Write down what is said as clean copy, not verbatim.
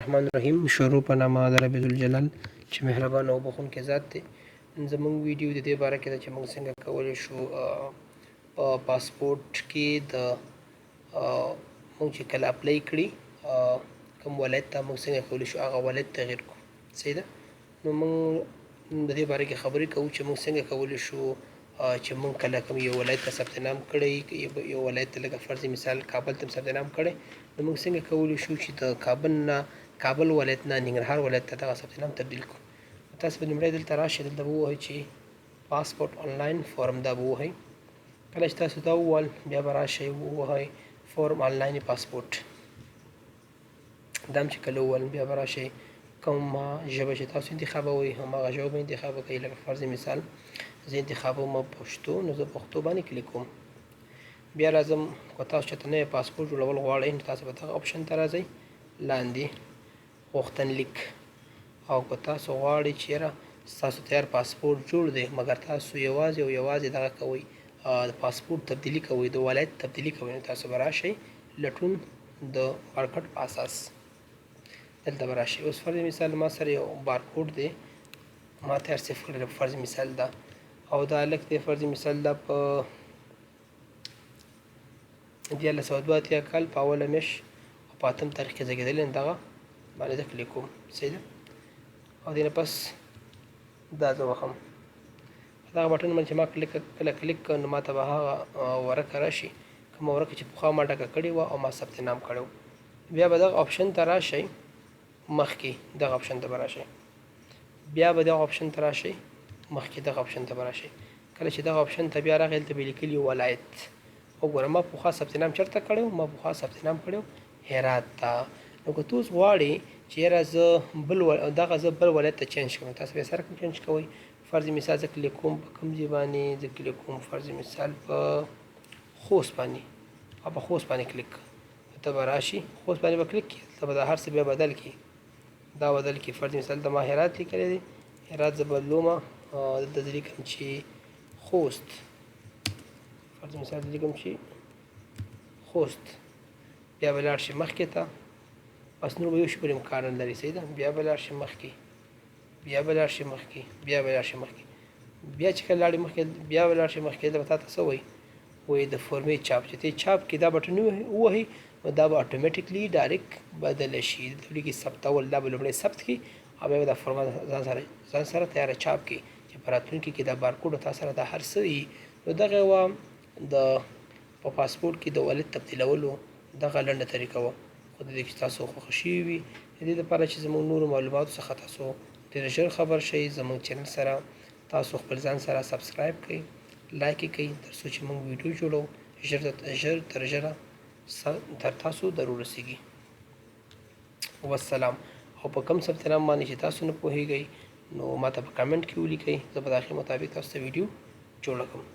الرحمن الرحیم. شروع په نامه د رب ذوالجلال چې مهربان او بخښونکی ذات دی. زموږ ویډیو د دې باره کې ده چې موږ څنګه کولی شو په پاسپورټ کې د موږ چې کله اپلای کړي کوم ولایت ته موږ څنګه کولی شو هغه ولایت تغییر کړو. صحیح ده. نو موږ د دې باره کې خبرې کوو چې موږ څنګه کولی شو چې موږ کله کوم یو ولایت ته ثبت نام کړی، یو ولایت ته لکه فرض مثال کابل ته ثبت نام کړی، نو موږ څنګه کولی شو چې د کابل ولایت نه ننګرهار ولایت ته دغه ثبت نام تبدیل کړو. تاسو به لومړی دلته راشئ، دلته به ووهئ چې پاسپورټ آنلاین فورم دا به ووهئ. کله چې تاسو دا ووهل بیا به راشئ ووهئ فورم آنلاین پاسپورټ. دا هم چې کله ووهل بیا به راشئ کومه ژبه چې تاسو انتخابوئ هماغه ژبه به انتخاب کړئ. لکه فرض مثال زه انتخابوم پښتو، نو زه پښتو باندې کلیک کوم. بیا راځم که تاسو چېرته نوی پاسپورټ جوړول غواړئ نو تاسو به دغه آپشن ته راځئ، لاندې غوښتنلیک. او که تاسو غواړئ چې یاره ستاسو تیار پاسپورټ جوړ دی مګر تاسو یوازې او یوازې دغه کوئ د پاسپورټ تبدیلي کوئ، د ولایت تبدیلي کوئ، نو تاسو به راشئ لټون د بارکوډ په اساس دلته به راشئ. اوس فرض مثال ما سره یو بارکوډ دی، ما تیار صیف کړی فرض مثال دا، او دا هلک دی فرض مثال دا په 1982 کال په اوله میاشت او په 8 تاریخ کې زیږېدلی یم، دغه باندې زه کلیک کوم. صحیح ده. او دې نه پس دا زه وهم دغه بټن باندې چې ما کله کلیک کړ نو ما ته به هغه ورقه راشي، کومه ورقه چې پخوا ما ډکه کړې وه او ما ثبت نام کړی و. بیا به دغه آپشن ته راشئ، مخکې دغه آپشن ته به راشئ، بیا به دغه آپشن ته راشئ، مخکې دغه آپشن ته به راشئ. کله چې دغه آپشن ته بیا راغی دلته به یې لیکلي ولایت. وګوره ما پخوا ثبت نام چېرته کړی و؟ ما پخوا ثبت نام کړی و هرات ته. نو که ته اوس غواړې چې یاره زه بل ولایت ته چینج کړم، تاسو به یې سره کوم چینج کوئ. فرض مثال زه کلیک کوم په کوم ځای باندې، زه کلیک کوم فرض مثال په خوست باندې، او په خوست باندې کلیک ته به راشي، خوست باندې به کلیک کړي، دلته به دا هر څه بیا بدل کړي، دا بدل کړي. فرض مثال د ما هرات لیکلی دی، هرات زه بدلومه، دلته زه لیکم چې خوست، فرض مثال زه لیکم چې خوست. بیا به لاړ شي مخکې ته، بس نور به یو شي پورې امکان نه لري. صحیح ده. بیا به لاړ شي مخکې، بیا به لاړ شي مخکې، بیا به لاړ شي مخکې. بیا چې کله لاړې مخکې بیا به لاړ شي مخکې، دلته به تا ته څه وایي د فورمې چاپ. چې ته چاپ کې دا بټن ووهئ نو دا به اټومیټیکلي ډایرکټ بدله شي. دلته ولیکي ثبتول، دا به لومړی ثبت کړي او بیا به دا فورمه ځان سره تیاره چاپ کړي چې په راتلونکي کې دا بارکوډ تا سره دا هر څه وي. نو دغه وه په پاسپورټ کې د ولایت تبدیلولو دغه لنډه طریقه وه. خو د دې چې تاسو خوښه شوي وي، د دې لپاره چې زموږ نورو معلوماتو څخه تاسو ډېر ژر خبر شئ، زموږ چینل سره تاسو خپل ځان سره سبسکرایب کړئ، لایک یې کړئ، تر څو چې موږ ویډیو جوړو ژر تر ژره تر تاسو درورسیږي. والسلام. او په کوم ثبت نام باندې چې تاسو نه پوهیږئ نو ما ته په کمنټ کې ولیکئ، زه به د هغې مطابق تاسو ته ویډیو جوړه کړم.